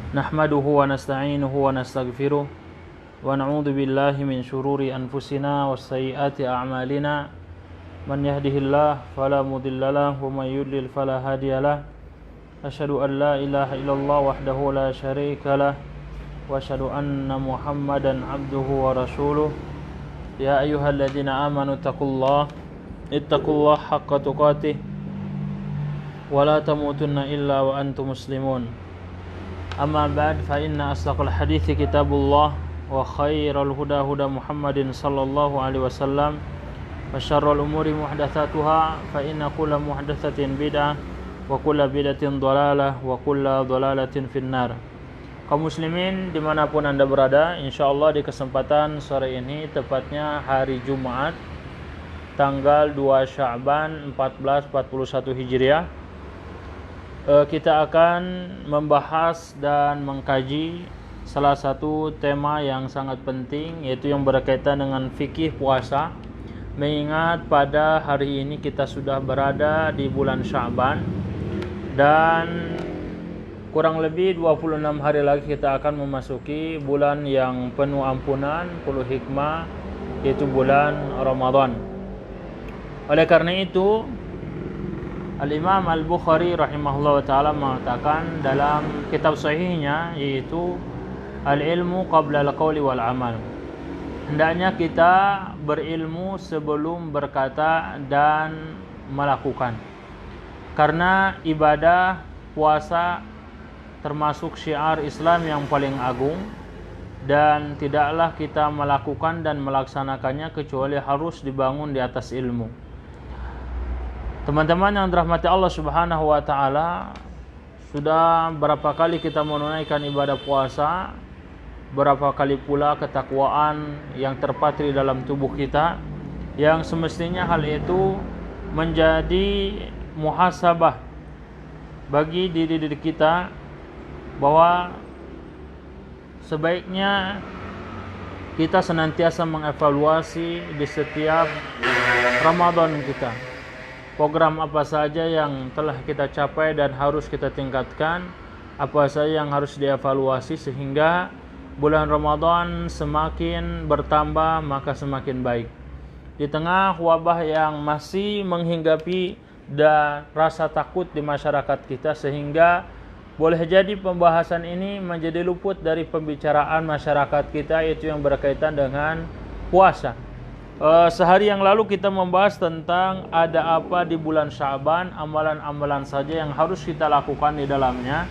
Nahmaduhu wa nasta'inuhu wa nastaghfiruh wa na'udzu billahi min shururi anfusina wa sayyiati a'malina. Man yahdihillahu fala mudhillalah wa may yudlil fala hadiyalah. Asyhadu an la ilaha illallah wahdahu la syarikalah wa asyhadu anna Muhammadan abduhu wa rasuluh. Ya ayyuhalladzina amanu ittaqullaha haqqa tuqatih wa la tamutunna illa wa antum muslimun. Amma ba'd, fa inna asdaqal hadithi kitabullah wa khairal huda huda Muhammadin sallallahu alaihi wasallam wa syarrul umuri muhdatsatuha fa inna kulla muhdatsatin bid'ah wa kulla bid'atin dhalalah wa kulla dhalalatin finnar. Kaum muslimin dimanapun anda berada, insyaallah di kesempatan sore ini, tepatnya hari Jumat tanggal 2 Sya'ban 1441 Hijriah, kita akan membahas dan mengkaji salah satu tema yang sangat penting, yaitu yang berkaitan dengan fikih puasa. Mengingat pada hari ini kita sudah berada di bulan Sya'ban dan kurang lebih 26 hari lagi kita akan memasuki bulan yang penuh ampunan, penuh hikmah, yaitu bulan Ramadan. Oleh karena itu, Al-Imam Al-Bukhari rahimahullah ta'ala mengatakan dalam kitab sahihnya, yaitu Al-ilmu qabla al-qawli wal-amal. Hendaknya kita berilmu sebelum berkata dan melakukan. Karena ibadah puasa termasuk syiar Islam yang paling agung, dan tidaklah kita melakukan dan melaksanakannya kecuali harus dibangun di atas ilmu. Teman-teman yang dirahmati Allah Subhanahu wa taala, sudah berapa kali kita menunaikan ibadah puasa, berapa kali pula ketakwaan yang terpatri dalam tubuh kita, yang semestinya hal itu menjadi muhasabah bagi diri kita, bahwa sebaiknya kita senantiasa mengevaluasi di setiap Ramadan kita, program apa saja yang telah kita capai dan harus kita tingkatkan, apa saja yang harus dievaluasi, sehingga bulan Ramadan semakin bertambah maka semakin baik. Di tengah wabah yang masih menghinggapi dan rasa takut di masyarakat kita, sehingga boleh jadi pembahasan ini menjadi luput dari pembicaraan masyarakat kita, yaitu yang berkaitan dengan puasa. Sehari yang lalu kita membahas tentang ada apa di bulan Sya'ban, amalan-amalan saja yang harus kita lakukan di dalamnya.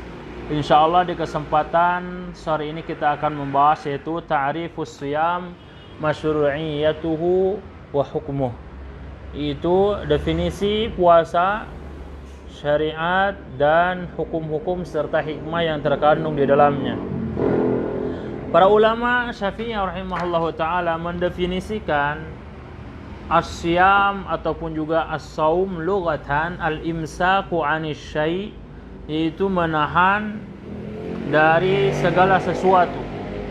InsyaAllah di kesempatan sore ini kita akan membahas, yaitu ta'rifus siyam, masyru'iyyatuhu wa hukmuh. Itu definisi puasa, syariat, dan hukum-hukum serta hikmah yang terkandung di dalamnya. Para ulama Syafi'i rahimahullahu ta'ala mendefinisikan as-siyam ataupun juga as-saum lughatan al-imsaku 'anis syai', yaitu menahan dari segala sesuatu,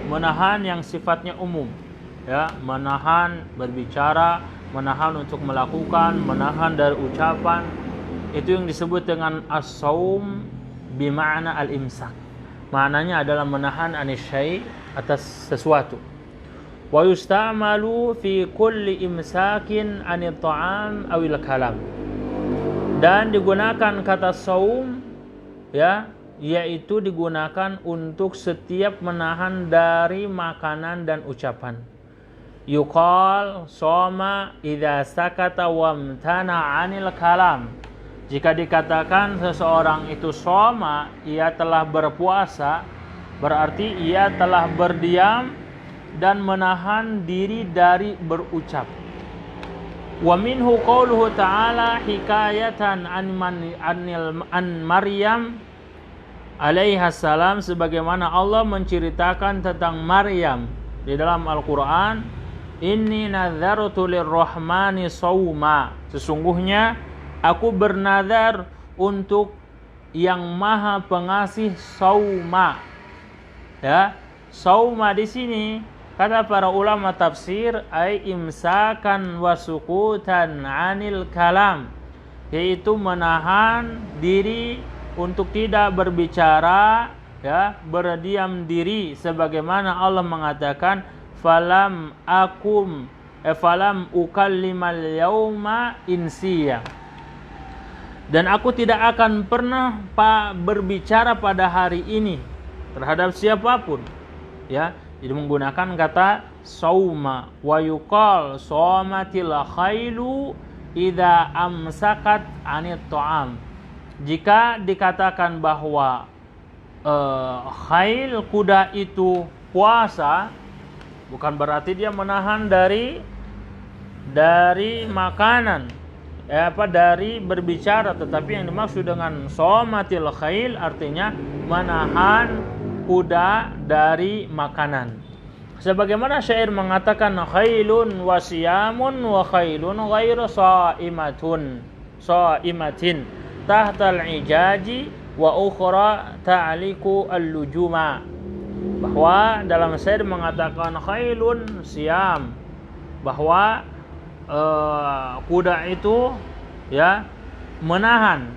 menahan yang sifatnya umum, ya, menahan berbicara, menahan untuk melakukan, menahan dari ucapan. Itu yang disebut dengan as-saum bima'na al-imsak. Maknanya adalah menahan 'anis syai', atas sesuatu. Wa yusta'malu fi kulli imsakin 'anil ta'am awil kalam. Dan digunakan kata saum, ya, yaitu digunakan untuk setiap menahan dari makanan dan ucapan. Yuqal shoma idza sakata wamtana 'anil kalam. Jika dikatakan seseorang itu shoma, ia telah berpuasa, berarti ia telah berdiam dan menahan diri dari berucap. Wa minhu qauluhu ta'ala hikayatan an Maryam alaiha salam, sebagaimana Allah menceritakan tentang Maryam di dalam Al-Qur'an, inni nadzartu lirrahmani shauma, sesungguhnya aku bernazar untuk yang Maha Pengasih sauma. Ya, sauma di sini kata para ulama tafsir ai imsakan wa sukutan 'anil kalam, yaitu menahan diri untuk tidak berbicara ya, berdiam diri sebagaimana Allah mengatakan falam ukallimal yauma insiya. Dan aku tidak akan pernah berbicara pada hari ini terhadap siapapun, ya. Jadi menggunakan kata sauma, wa yuqal shamatil khailu idza amsakat anit ta'am. Jika dikatakan bahwa khail, kuda itu puasa, bukan berarti dia menahan dari makanan, dari berbicara, tetapi yang dimaksud dengan somatil khail artinya menahan kuda dari makanan. Sebagaimana syair mengatakan khailun wa siyamun wa khailun ghairu saimatin tahtal ijaji wa ukhra ta'liku al-lujuma. Bahwa dalam syair mengatakan khailun siyam, bahwa kuda itu, ya, menahan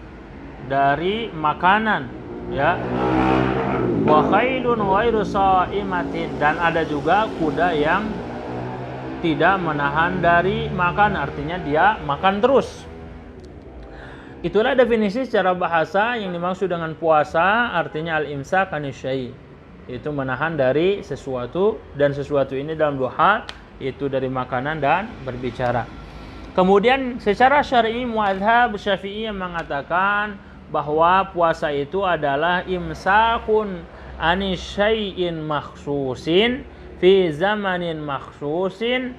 dari makanan, ya. Wa khailun ghairu saimatin, dan ada juga kuda yang tidak menahan dari makan, artinya dia makan terus. Itulah definisi secara bahasa yang dimaksud dengan puasa, artinya al-imsak anisyai, itu menahan dari sesuatu, dan sesuatu ini dalam dua hal, yaitu dari makanan dan berbicara. Kemudian secara syar'i mazhab Syafi'i yang mengatakan bahwa puasa itu adalah imsakun anisyai'in makhsusin fi zamanin makhsusin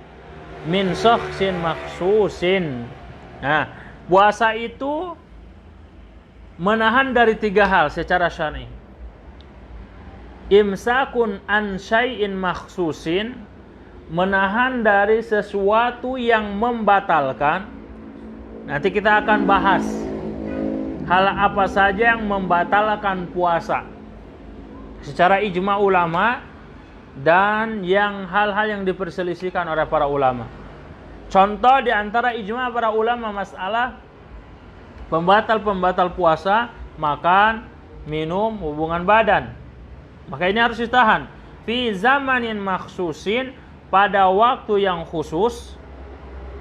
min shakhsin makhsusin. Nah, puasa itu menahan dari tiga hal secara syar'i. Imsakun an syai'in makhsusin, menahan dari sesuatu yang membatalkan. Nanti kita akan bahas hal apa saja yang membatalkan puasa secara ijma ulama, dan hal-hal yang diperselisihkan oleh para ulama. Contoh di antara ijma para ulama masalah pembatal puasa, makan, minum, hubungan badan. Maka ini harus ditahan. Fi zamanin makhsusin, pada waktu yang khusus.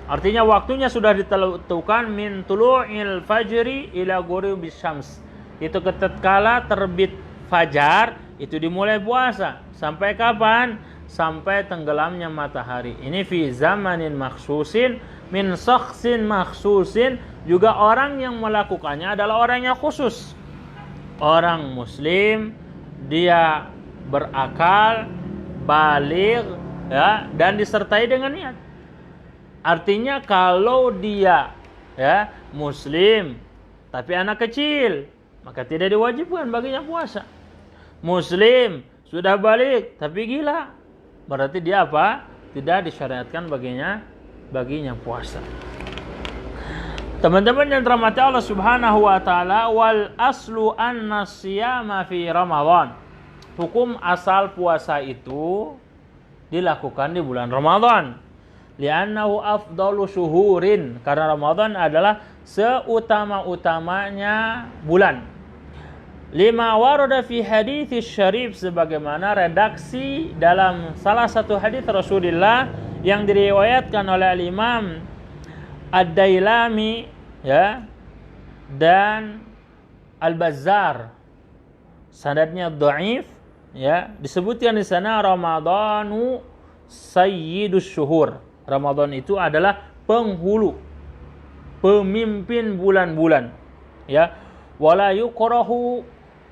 Artinya waktunya sudah ditentukan min tulu'il fajri ila ghurubis syams. Itu tatkala terbit fajar, itu dimulai puasa. Sampai kapan? Sampai tenggelamnya matahari. Ini fi zamanin makhsusin min shakhsin makhsusin. Juga orang yang melakukannya adalah orang yang khusus, orang muslim, dia berakal, baligh, ya, dan disertai dengan niat. Artinya kalau dia, ya, muslim tapi anak kecil, maka tidak diwajibkan baginya puasa. Muslim sudah baligh tapi gila, berarti dia apa? Tidak disyariatkan baginya puasa. Teman-teman yang dirahmati Allah Subhanahu wa taala, wal aslu anna siyama fi Ramadan. Hukum asal puasa itu dilakukan di bulan Ramadan. Li'annahu afdalu syuhurin, karena Ramadan adalah seutama-utamanya bulan. Lima warada fi hadits syarif, sebagaimana redaksi dalam salah satu hadis Rasulullah yang diriwayatkan oleh Imam Ad-Dailami, ya, dan Al-Bazzar. Sanadnya dhaif, ya. Disebutkan di sana Ramadhanu sayyidus syuhur. Ramadan itu adalah penghulu, pemimpin bulan-bulan, ya. Wala yukrahu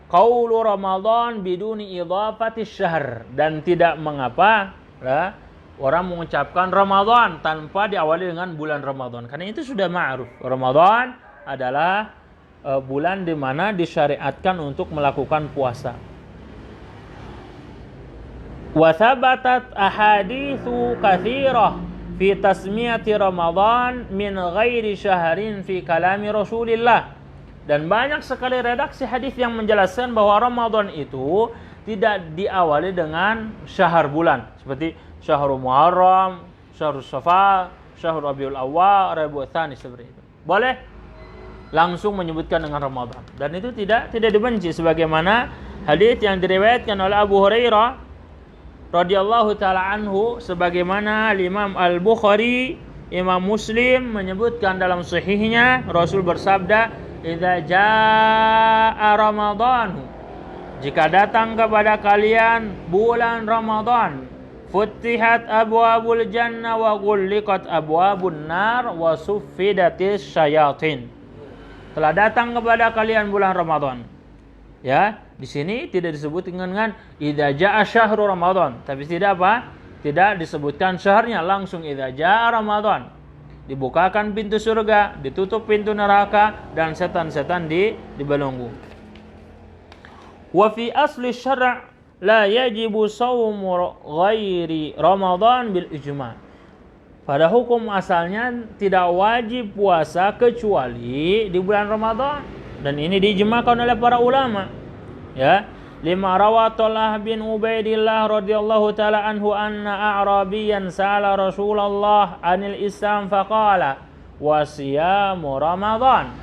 qaulu Ramadan biduni idhafati syahr, dan tidak mengapa, ya, orang mengucapkan Ramadan tanpa diawali dengan bulan Ramadan, karena itu sudah ma'ruf. Ramadan adalah bulan di mana disyariatkan untuk melakukan puasa. Wa thabatat ahaditsu katsirah fi tasmiyati Ramadan min ghairi syahrin fi kalami Rasulillah. Dan banyak sekali redaksi hadis yang menjelaskan bahwa Ramadan itu tidak diawali dengan syahr bulan, seperti Syahrul Muharram, Syahrul Safar, Syahrul Rabiul Awwal, Rabiul Tsani, seperti itu. Boleh langsung menyebutkan dengan Ramadan, dan itu tidak dibenci, sebagaimana Hadits yang diriwayatkan oleh Abu Hurairah radhiyallahu taala anhu, sebagaimana Imam Al-Bukhari, Imam Muslim menyebutkan dalam sahihnya, Rasul bersabda, "Idza jaa Ramadan, jika datang kepada kalian bulan Ramadan, futtihat abwabul jannah wa ghulliqat abwabun nar wa suffidatis syayatin." Telah datang kepada kalian bulan Ramadan. Ya, di sini tidak disebut dengan idza jaa syahrul Ramadan, tapi tidak apa? Tidak disebutkan syahrnya, langsung idza jaa Ramadan. Dibukakan pintu surga, ditutup pintu neraka, dan setan-setan dibelenggu. Wa fi asli syara' la yajibu shaumu ghairi Ramadan bil ijma'. Pada hukum asalnya tidak wajib puasa kecuali di bulan Ramadan, dan ini diijmakan oleh para ulama. Ya, lima rawatullah bin Ubaidillah radhiyallahu taala anhu anna a'rabiyan sa'ala Rasulullah anil Islam faqala wa siyamu Ramadan.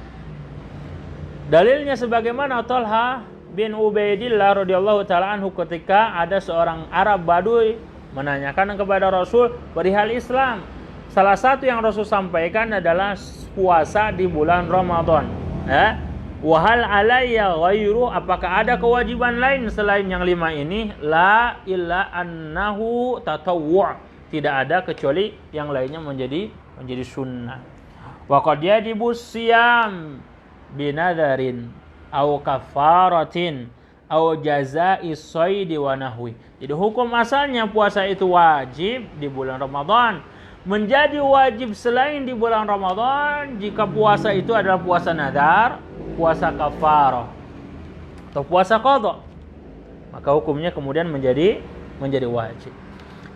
Dalilnya sebagaimana Talha bin Ubaidillah radhiyallahu taala anhu ketika ada seorang Arab Badui menanyakan kepada Rasul perihal Islam. Salah satu yang Rasul sampaikan adalah puasa di bulan Ramadan. Ya. Wahal alayya ghairu, apakah ada kewajiban lain selain yang 5 ini? La illa annahu tatawwu', tidak ada kecuali yang lainnya menjadi sunnah. Wa qad yajibu siyam binadharin au kafaratin au jazaa'i shaidi wa nahwi. Jadi hukum asalnya puasa itu wajib di bulan Ramadan. Menjadi wajib selain di bulan Ramadan jika puasa itu adalah puasa nadar, puasa kafarah, atau puasa qadha. Maka hukumnya kemudian menjadi wajib.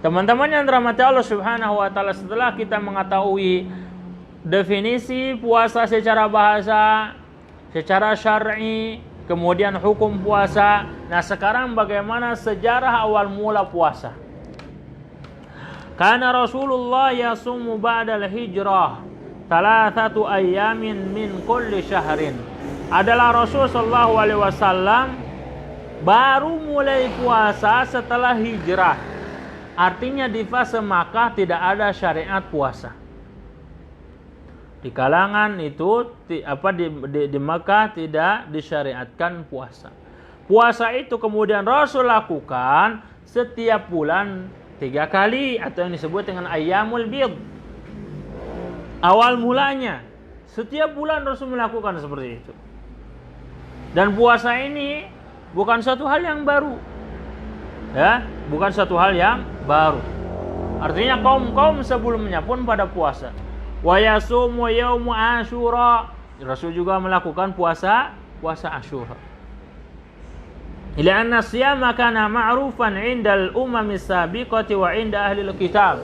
Teman-teman yang dirahmati Allah Subhanahu wa taala, setelah kita mengetahui definisi puasa secara bahasa, secara syar'i, kemudian hukum puasa, nah sekarang bagaimana sejarah awal mula puasa? Karena Rasulullah yasumu ba'dal hijrah 3 ayamin min kulli syahrin. Adalah Rasul sallallahu alaihi wasallam baru mulai puasa setelah hijrah. Artinya di fase Makkah tidak ada syariat puasa. Di kalangan itu di Makkah tidak disyariatkan puasa. Puasa itu kemudian Rasul lakukan setiap bulan 3 kali, atau yang disebut dengan ayyamul bid. Awal mulanya setiap bulan Rasul melakukan seperti itu. Dan puasa ini bukan suatu hal yang baru. Ya, bukan suatu hal yang baru. Artinya kaum-kaum sebelumnya pun pada puasa. Wa yasumu yaumu Asyura. Rasul juga melakukan puasa Asyura. Ila anna siyama kana ma'rufan 'indal umami sabiqati wa 'inda ahli kitab.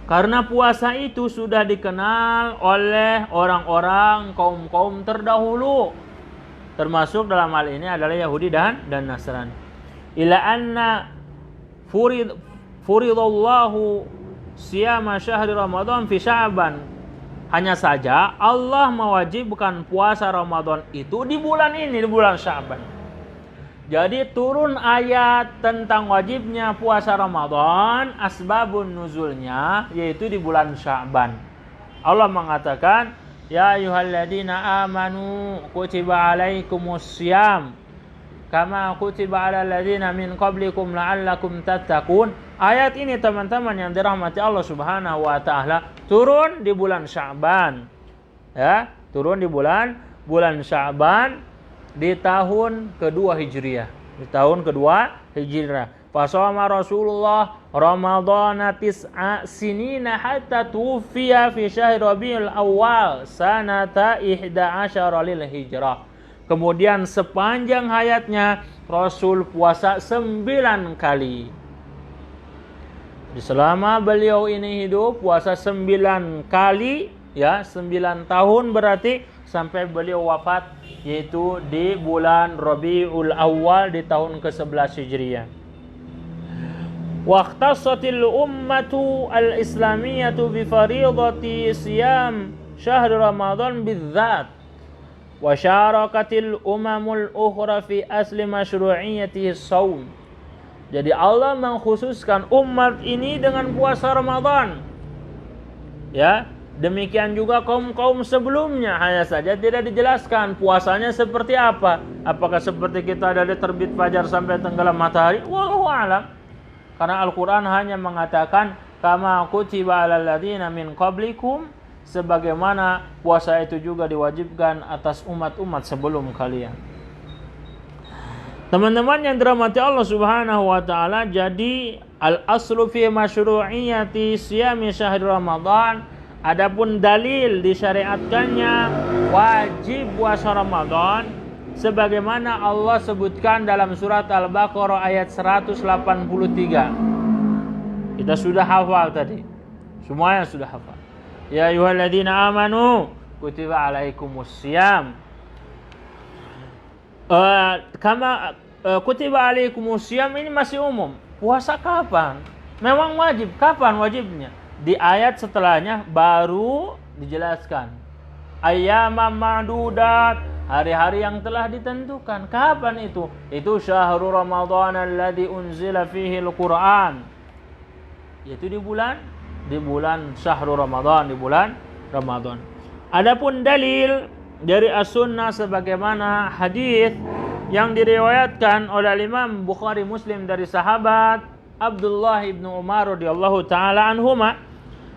Karena puasa itu sudah dikenal oleh orang-orang kaum-kaum terdahulu, termasuk dalam hal ini adalah Yahudi dan Nasrani. Ila anna furidallahu siyama syahri Ramadan fi Sya'ban. Hanya saja Allah mewajibkan puasa Ramadan itu di bulan ini, di bulan Sya'ban. Jadi turun ayat tentang wajibnya puasa Ramadan, asbabun nuzulnya yaitu di bulan Sya'ban. Allah mengatakan, ya ayyuhalladzina amanu kutiba alaikumus syiyam kama kutiba alal ladzina min qablikum la'allakum tattaqun. Ayat ini teman-teman yang dirahmati Allah Subhanahu wa taala turun di bulan Sya'ban. Ya, turun di bulan Sya'ban di tahun kedua Hijriah. Di tahun kedua Hijriah. Fasawama Rasulullah Ramadana tis'a sinina hatta tufiya fi syahr Rabiul Awal sanata 11 lil Hijrah. Kemudian sepanjang hayatnya Rasul puasa 9 kali. Selama beliau ini hidup puasa 9 kali, ya, 9 tahun berarti sampai beliau wafat, yaitu di bulan Rabiul Awal di tahun ke-11 Hijriah. Waqtasatil ummatu al-islamiyatu bi fariidati siyam syahr Ramadan bidzat. wa syarakatil umamul ukhra fi asli masyru'iyyatihi shaum. Jadi Allah mengkhususkan umat ini dengan puasa Ramadan. Ya, demikian juga kaum-kaum sebelumnya, hanya saja tidak dijelaskan puasanya seperti apa. Apakah seperti kita dari terbit fajar sampai tenggelam matahari? Wallahu a'lam. Karena Al-Qur'an hanya mengatakan kama kutiba 'alal ladzina min qablikum, sebagaimana puasa itu juga diwajibkan atas umat-umat sebelum kalian. Teman-teman yang dirahmati Allah Subhanahu wa taala, jadi al-aslu fi masyru'iyyati siyami syahr Ramadan, adapun dalil disyariatkannya wajib puasa Ramadan sebagaimana Allah sebutkan dalam surat Al-Baqarah ayat 183. Kita sudah hafal tadi. Semuanya sudah hafal. Ya ayyuhalladzina amanu kutiba alaikumussyam. Kama kutiba alaikumussyam ini masih umum. Puasa kapan? Memang wajib. Kapan wajibnya? Di ayat setelahnya baru dijelaskan. Ayyamam ma'dudat, hari-hari yang telah ditentukan. Kapan itu? Itu syahrul Ramadan alladzi unzila fihi al-Qur'an. Yaitu di bulan syahrul Ramadan, di bulan Ramadan. Adapun dalil dari as-sunnah sebagaimana hadis yang diriwayatkan oleh Imam Bukhari Muslim dari sahabat Abdullah ibn Umar radhiyallahu taala anhuma,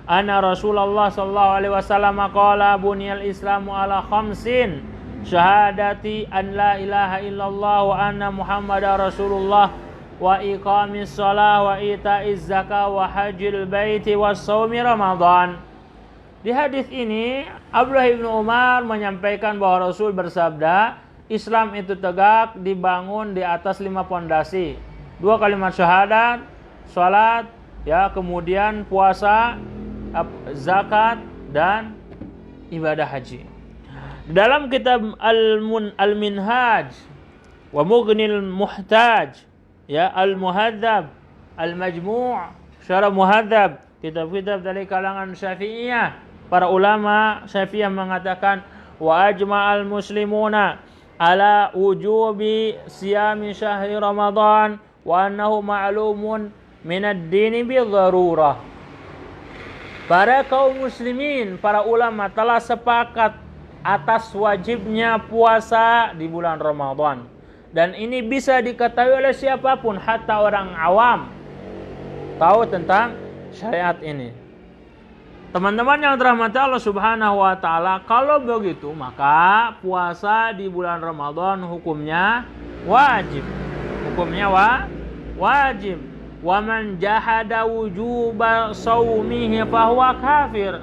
anna Rasulullah sallallahu alaihi wasallam qala buniyal islamu ala khamsin syahadati an la ilaha illallah wa anna muhammadar rasulullah wa iqamis shalah wa itaiz zakah wa hajjil baiti was shaumi Ramadan. Di hadis ini Abdullah bin Umar menyampaikan bahwa Rasul bersabda, Islam itu tegak dibangun di atas 5 pondasi. 2 kalimat syahadat, salat, ya, kemudian puasa, zakat dan ibadah haji. Dalam kitab Al-Minhaj wa Mughnil Muhtaj, ya, Al-Muhadzab, Al-Majmu', Syarah Muhadzab, kitab-kitab dari kalangan Syafi'iyah. Para ulama Syafi'iyah mengatakan wa ajma'al muslimuna ala wujubi siyami syahri Ramadan wa annahu ma'lumun minad dini bi dharurah. Para kaum muslimin, para ulama telah sepakat atas wajibnya puasa di bulan Ramadan. Dan ini bisa diketahui oleh siapapun, hatta orang awam tahu tentang syariat ini. Teman-teman yang dirahmati Allah Subhanahu wa taala, kalau begitu maka puasa di bulan Ramadan hukumnya wajib. Hukumnya wajib. Wa man jahada wujuba shaumihi fahuwa kafir.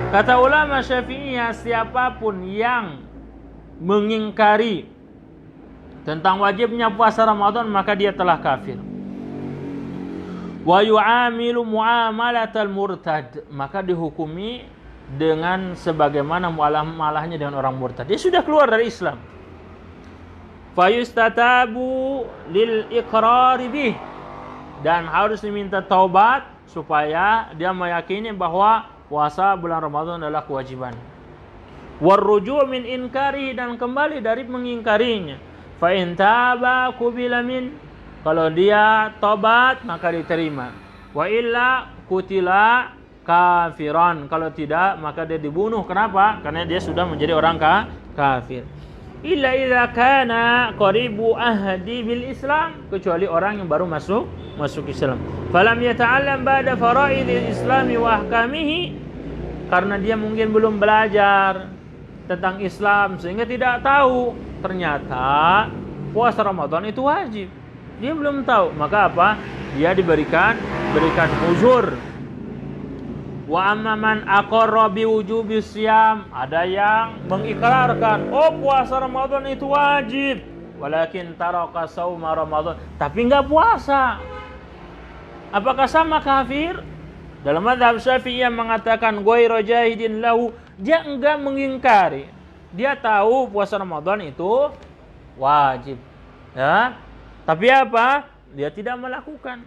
Kata ulama Syafi'iyah, siapapun yang mengingkari tentang wajibnya puasa Ramadan maka dia telah kafir. Wa yu'amilu muamalatal murtad, maka dihukumi dengan sebagaimana muamalahnya dengan orang murtad. Dia sudah keluar dari Islam. Fa yustatabu lil iqrar bih, dan harus diminta taubat supaya dia meyakini bahwa puasa bulan Ramadan adalah kewajiban. Warruju' min inkari, dan kembali dari mengingkarinya. Fa in taba qubila min, kalau dia tobat maka diterima. Wa illa kutila kafiran, kalau tidak maka dia dibunuh. Kenapa? Karena dia sudah menjadi orang kafir. Illa idza kana qaribu ahdi bil Islam, kecuali orang yang baru masuk Islam. Falam yata'allam ba'da fara'idil Islami wa ahkamihi, karena dia mungkin belum belajar tentang Islam sehingga tidak tahu ternyata puasa Ramadan itu wajib. Dia belum tahu, maka apa? Dia berikan uzur. Wa amma man aqarra bi wujubi siyam, ada yang mengikrarkan, oh puasa Ramadan itu wajib, walakin taraka shauma Ramadan, tapi enggak puasa. Apakah sama kafir? Dalam mazhab Syafi'iyah mengatakan ghairu jahidin lahu, dia enggak mengingkari. Dia tahu puasa Ramadan itu wajib, ya. Tapi apa? Dia tidak melakukan.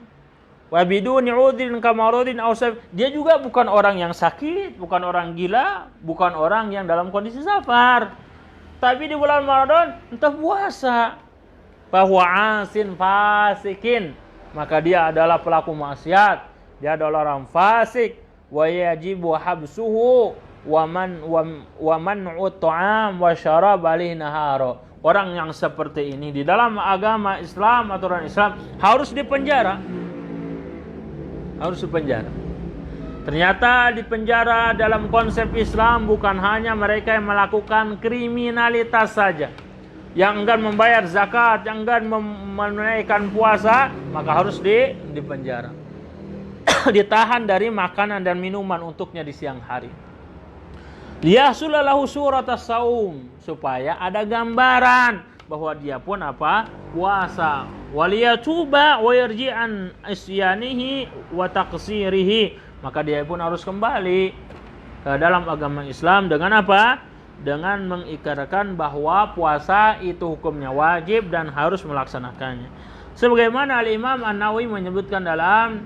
Wa biduni udhrin kamaradin aw safar. Dia juga bukan orang yang sakit, bukan orang gila, bukan orang yang dalam kondisi safar. Tapi di bulan Ramadan entah puasa. Bahwa asin fasikin, maka dia adalah pelaku maksiat, dia adalah orang fasik. Wa yajibu habsuhu wa man'u ta'am wa syarab alaihi nahara. Orang yang seperti ini di dalam agama Islam, aturan Islam, harus dipenjara. Harus dipenjara. Ternyata di penjara dalam konsep Islam bukan hanya mereka yang melakukan kriminalitas saja, yang enggan membayar zakat, yang enggan menunaikan puasa, maka harus di penjara. Ditahan dari makanan dan minuman untuknya di siang hari. Liyahsulalahu suratas saum, supaya ada gambaran bahwa dia pun apa? Puasa. Waliyatuba wa yarji'an isyanihi wa taqsirihi, maka dia pun harus kembali ke dalam agama Islam dengan apa? Dengan mengikrarkan bahwa puasa itu hukumnya wajib dan harus melaksanakannya. Sebagaimana Al-Imam An-Nawawi menyebutkan dalam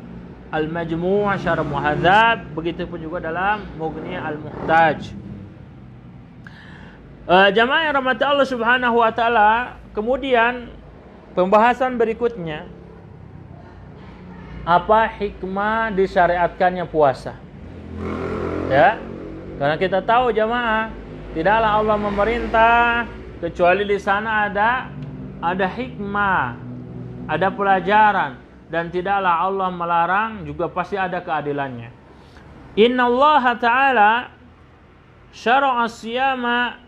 Al-Majmu' Syarh Muhadzab, begitu pun juga dalam Mughni Al-Muhtaj. Jamaah yang rahmati Allah Subhanahu wa taala, kemudian pembahasan berikutnya, apa hikmah disyariatkannya puasa? Ya. Karena kita tahu jamaah, tidaklah Allah memerintah kecuali di sana ada hikmah, ada pelajaran, dan tidaklah Allah melarang juga pasti ada keadilannya. Innallaha ta'ala syara'a as-siyama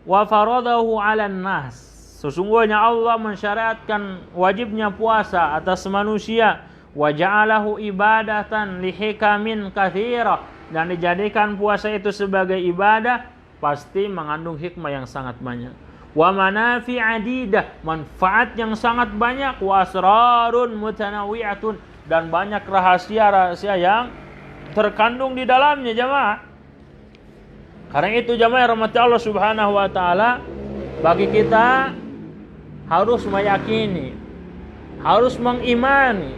wa faradahu 'alan nas. Sesungguhnya Allah mensyariatkan wajibnya puasa atas manusia, wa ja'alahu ibadatan lihikamin katsira, dan dijadikan puasa itu sebagai ibadah pasti mengandung hikmah yang sangat banyak. Wa manafi' adidah, manfaat yang sangat banyak. Wa asrarun mutanawwi'atun, dan banyak rahasia-rahasia yang terkandung di dalamnya jamaah. Karena itu jamaah rahmati Allah Subhanahu wa taala, bagi kita harus meyakini, harus mengimani,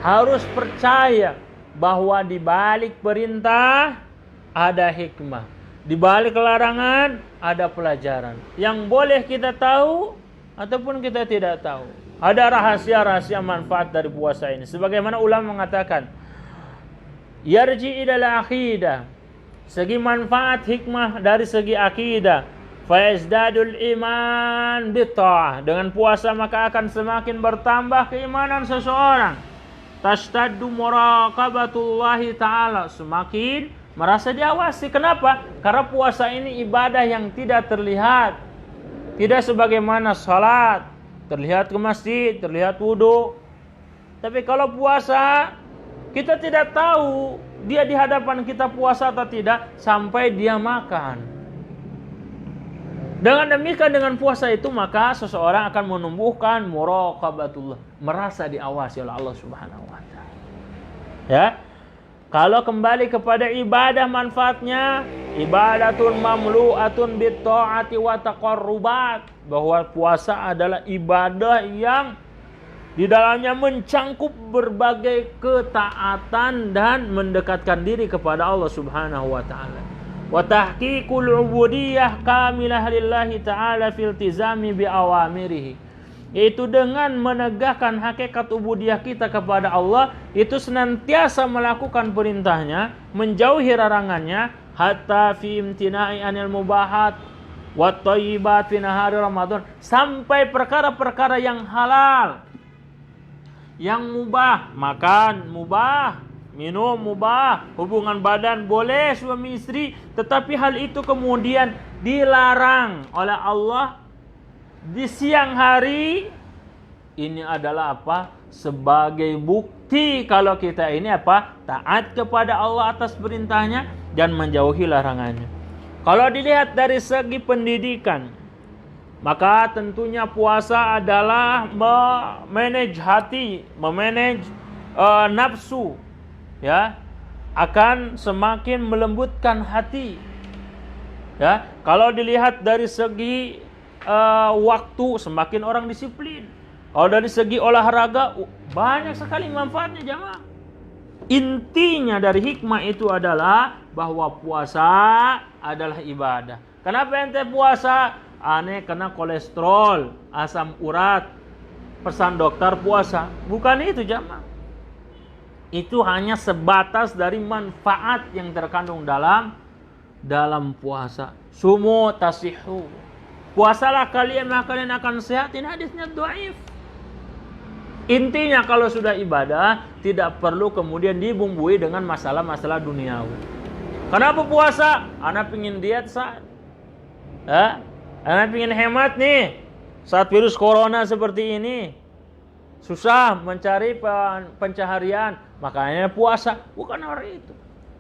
harus percaya bahwa di balik perintah ada hikmah, di balik larangan ada pelajaran yang boleh kita tahu ataupun kita tidak tahu. Ada rahasia-rahasia manfaat dari puasa ini. Sebagaimana ulama mengatakan, yarji ilal aqidah, segi manfaat hikmah dari segi akidah. Fayazdadul iman bitta'ah, dengan puasa maka akan semakin bertambah keimanan seseorang. Tashtaddu muraqabatullahi ta'ala, semakin merasa diawasi. Kenapa? Karena puasa ini ibadah yang tidak terlihat. Tidak sebagaimana salat, terlihat ke masjid, terlihat wudu. Tapi kalau puasa, kita tidak tahu dia di hadapan kita puasa atau tidak sampai dia makan. Dengan demikian, dengan puasa itu maka seseorang akan menumbuhkan muraqabatullah, merasa diawasi oleh Allah Subhanahu wa taala. Ya. Kalau kembali kepada ibadah manfaatnya, ibadatun mamlu'atun bitta'ati wa taqarrubat, bahwa puasa adalah ibadah yang di dalamnya mencangkup berbagai ketaatan dan mendekatkan diri kepada Allah Subhanahu wa taala. Wa tahqiqul ubudiyyah kamilah lillahi ta'ala fil iltizami bi awamirihi, yaitu dengan menegakkan hakikat ubudiyah kita kepada Allah, itu senantiasa melakukan perintahnya, menjauhi larangannya, hatta fi imtina'i anil mubahat wa thayyibat fi nahari Ramadan, sampai perkara-perkara yang halal, yang mubah, makan mubah, minum mubah, hubungan badan boleh suami istri, tetapi hal itu kemudian dilarang oleh Allah di siang hari. Ini adalah apa? Sebagai bukti kalau kita ini apa? Taat kepada Allah atas perintahnya dan menjauhi larangannya. Kalau dilihat dari segi pendidikan, maka tentunya puasa adalah memanage hati, memanage nafsu, ya, akan semakin melembutkan hati. Ya, kalau dilihat dari segi waktu, semakin orang disiplin. Kalau dari segi olahraga, banyak sekali manfaatnya jamaah. Intinya dari hikmah itu adalah bahwa puasa adalah ibadah. Kenapa ente puasa? Aneh kena kolesterol, asam urat. Pesan dokter puasa. Bukan itu jamaah. Itu hanya sebatas dari manfaat yang terkandung dalam puasa. Sumu tasihu. Puasalah kalian maka kalian akan sehat. Ini hadisnya dhaif. Intinya kalau sudah ibadah tidak perlu kemudian dibumbui dengan masalah-masalah duniawi. Kenapa puasa? Anak pingin diet saat. Anak pingin hemat nih. Saat virus corona seperti ini. Susah mencari pencaharian. Makanya puasa. Bukan orang itu.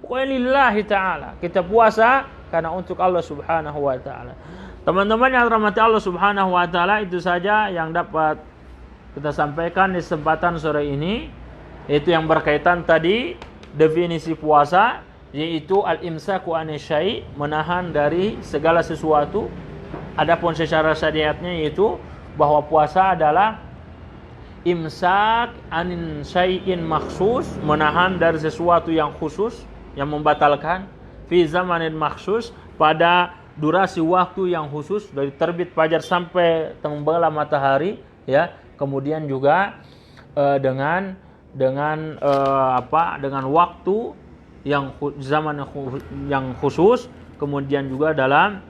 Pokoknya lillahi ta'ala. Kita puasa karena untuk Allah subhanahu wa ta'ala. Teman-teman yang rahmati Allah subhanahu wa ta'ala, itu saja yang dapat kita sampaikan di kesempatan sore ini. Itu yang berkaitan tadi definisi puasa, yaitu al-imsaku anisyai, menahan dari segala sesuatu. Adapun secara syariatnya yaitu bahwa puasa adalah imsak anin syai'in makhsus, menahan dari sesuatu yang khusus, yang membatalkan, fi zamanin makhsus, pada durasi waktu yang khusus, dari terbit fajar sampai tenggelam matahari, ya. Kemudian juga dengan waktu yang zaman yang khusus, kemudian juga dalam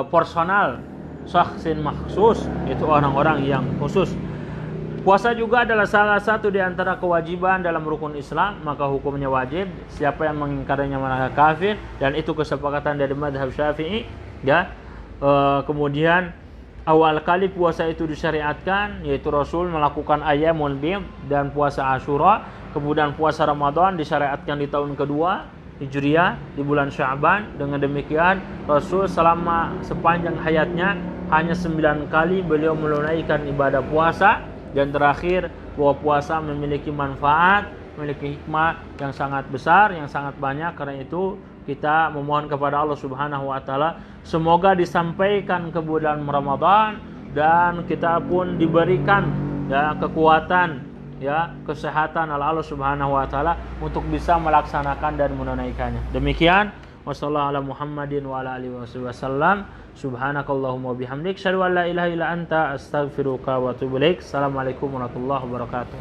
personal syakhsin makhsus, itu orang-orang yang khusus. Puasa juga adalah salah satu di antara kewajiban dalam rukun Islam, maka hukumnya wajib. Siapa yang mengingkarinya maka kafir, dan itu kesepakatan dari mazhab Syafi'i, ya. Kemudian awal kali puasa itu disyariatkan yaitu Rasul melakukan ayyamul bid dan puasa Asyura. Kemudian puasa Ramadan disyariatkan di tahun kedua Hijriah di bulan Sya'ban. Dengan demikian Rasul selama sepanjang hayatnya hanya 9 kali beliau menunaikan ibadah puasa. Dan terakhir, bahwa puasa memiliki manfaat, memiliki hikmah yang sangat besar, yang sangat banyak. Karena itu kita memohon kepada Allah Subhanahu wa taala semoga disampaikan ke bulan Ramadan dan kita pun diberikan ya kekuatan, ya kesehatan oleh Allah Subhanahu wa taala untuk bisa melaksanakan dan menunaikannya. Demikian, wassallallahu ala Muhammadin wa ala alihi wasallam. Subhanakallahumma bihamdik, asyhadu an la ilaha illa anta, astaghfiruka wa atubu ilaik. Assalamualaikum warahmatullahi wabarakatuh.